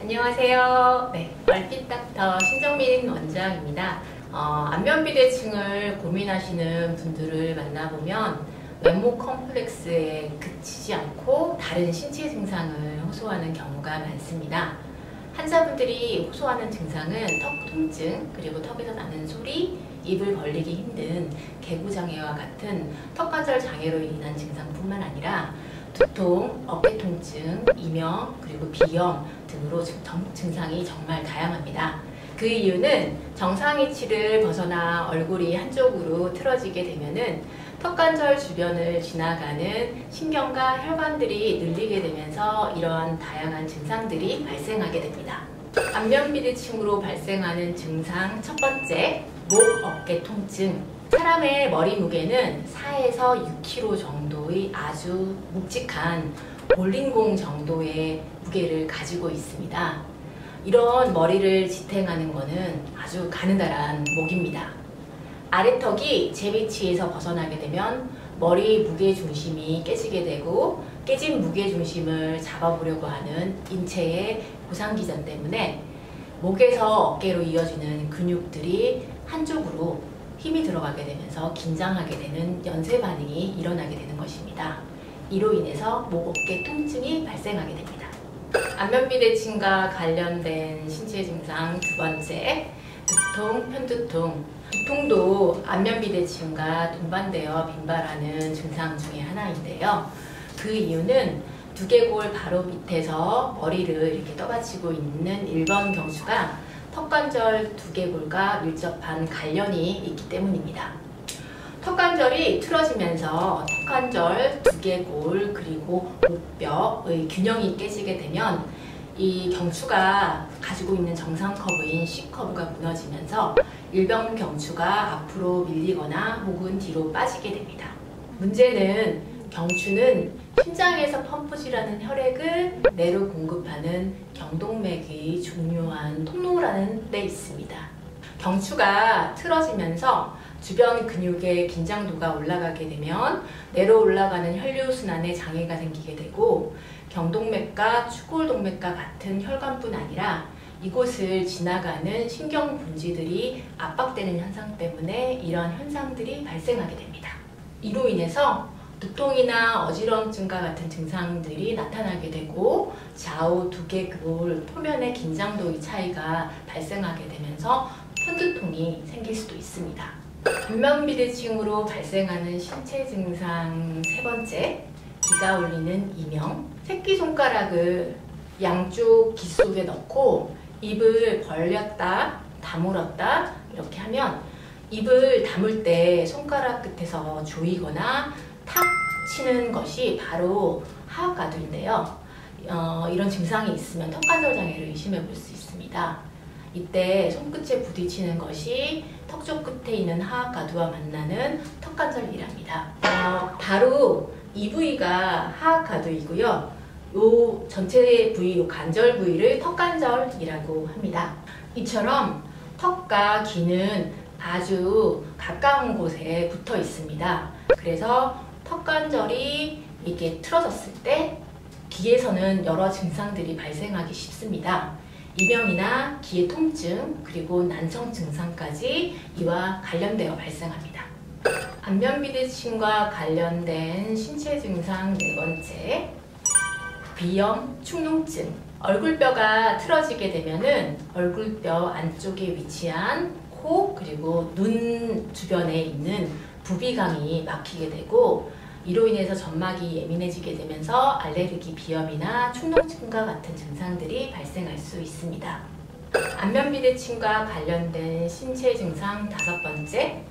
안녕하세요. 네, 얼핏 닥터 신정민 원장입니다. 안면비대칭을 고민하시는 분들을 만나보면 외모 컴플렉스에 그치지 않고 다른 신체 증상을 호소하는 경우가 많습니다. 환자분들이 호소하는 증상은 턱 통증, 그리고 턱에서 나는 소리, 입을 벌리기 힘든 개구장애와 같은 턱관절 장애로 인한 증상뿐만 아니라 두통, 어깨 통증, 이명, 그리고 비염 등으로 증상이 정말 다양합니다. 그 이유는 정상 위치를 벗어나 얼굴이 한쪽으로 틀어지게 되면은 턱관절 주변을 지나가는 신경과 혈관들이 늘리게 되면서 이러한 다양한 증상들이 발생하게 됩니다. 안면비대칭으로 발생하는 증상 첫 번째, 목, 어깨 통증. 사람의 머리 무게는 4에서 6kg 정도의 아주 묵직한 볼링공 정도의 무게를 가지고 있습니다. 이런 머리를 지탱하는 것은 아주 가느다란 목입니다. 아래턱이 제 위치에서 벗어나게 되면 머리 무게중심이 깨지게 되고 깨진 무게중심을 잡아보려고 하는 인체의 고상기전 때문에 목에서 어깨로 이어지는 근육들이 한쪽으로 힘이 들어가게 되면서 긴장하게 되는 연쇄 반응이 일어나게 되는 것입니다. 이로 인해서 목, 어깨 통증이 발생하게 됩니다. 안면비대칭과 관련된 신체 증상 두 번째, 두통, 편두통. 두통도 안면비대칭과 동반되어 빈발하는 증상 중에 하나인데요. 그 이유는 두개골 바로 밑에서 머리를 이렇게 떠받치고 있는 1번 경추가 턱관절 두개골과 밀접한 관련이 있기 때문입니다. 턱관절이 틀어지면서 턱관절, 두개골, 그리고 목뼈의 균형이 깨지게 되면 이 경추가 가지고 있는 정상 커브인 C커브가 무너지면서 1번 경추가 앞으로 밀리거나 혹은 뒤로 빠지게 됩니다. 문제는 경추는 심장에서 펌프질하는 혈액을 뇌로 공급하는 경동맥의 중요한 통로라는 데 있습니다. 경추가 틀어지면서 주변 근육의 긴장도가 올라가게 되면 뇌로 올라가는 혈류순환에 장애가 생기게 되고 경동맥과 축골동맥과 같은 혈관뿐 아니라 이곳을 지나가는 신경분지들이 압박되는 현상 때문에 이런 현상들이 발생하게 됩니다. 이로 인해서 두통이나 어지러움증과 같은 증상들이 나타나게 되고 좌우 두개골 표면의 긴장도의 차이가 발생하게 되면서 편두통이 생길 수도 있습니다. 안면비대칭으로 발생하는 신체 증상 세 번째, 기가 울리는 이명. 새끼손가락을 양쪽 귀 속에 넣고 입을 벌렸다 다물었다 이렇게 하면 입을 다물 때 손가락 끝에서 조이거나 탁 치는 것이 바로 하악가두인데요. 이런 증상이 있으면 턱관절 장애를 의심해 볼 수 있습니다. 이때 손끝에 부딪히는 것이 턱쪽 끝에 있는 하악가두와 만나는 턱관절이랍니다. 바로 이 부위가 하악가두이고요. 요 전체 부위, 요 관절 부위를 턱관절이라고 합니다. 이처럼 턱과 귀는 아주 가까운 곳에 붙어 있습니다. 그래서 턱관절이 이렇게 틀어졌을 때 귀에서는 여러 증상들이 발생하기 쉽습니다. 이명이나 귀의 통증, 그리고 난청 증상까지 이와 관련되어 발생합니다. 안면비대칭과 관련된 신체 증상 네 번째, 비염, 축농증. 얼굴뼈가 틀어지게 되면은 얼굴뼈 안쪽에 위치한 코, 그리고 눈 주변에 있는 부비강이 막히게 되고 이로 인해서 점막이 예민해지게 되면서 알레르기, 비염이나 축농증과 같은 증상들이 발생할 수 있습니다. 안면비대칭과 관련된 신체 증상 다섯 번째,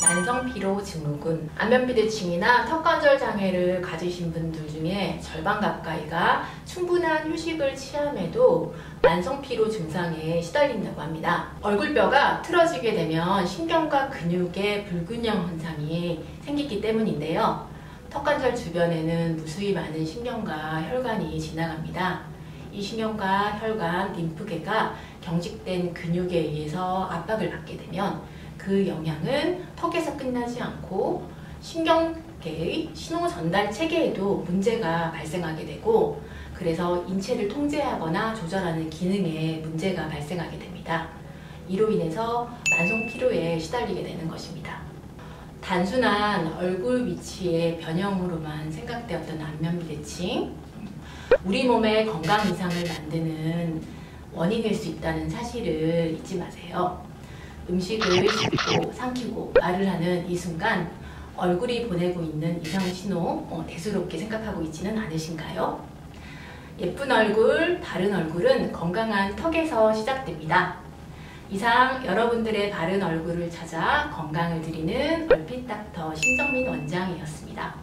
만성피로 증후군. 안면비대칭이나 턱관절 장애를 가지신 분들 중에 절반 가까이가 충분한 휴식을 취함에도 만성피로 증상에 시달린다고 합니다. 얼굴뼈가 틀어지게 되면 신경과 근육의 불균형 현상이 생기기 때문인데요. 턱관절 주변에는 무수히 많은 신경과 혈관이 지나갑니다. 이 신경과 혈관, 림프계가 경직된 근육에 의해서 압박을 받게 되면 그 영향은 턱에서 끝나지 않고 신경계의 신호 전달 체계에도 문제가 발생하게 되고 그래서 인체를 통제하거나 조절하는 기능에 문제가 발생하게 됩니다. 이로 인해서 만성 피로에 시달리게 되는 것입니다. 단순한 얼굴 위치의 변형으로만 생각되었던 안면비대칭, 우리 몸의 건강 이상을 만드는 원인일 수 있다는 사실을 잊지 마세요. 음식을 씹고 삼키고 말을 하는 이 순간 얼굴이 보내고 있는 이상 신호 대수롭게 생각하고 있지는 않으신가요? 예쁜 얼굴, 바른 얼굴은 건강한 턱에서 시작됩니다. 이상 여러분들의 바른 얼굴을 찾아 건강을 드리는 얼핏 닥터 신정민 원장이었습니다.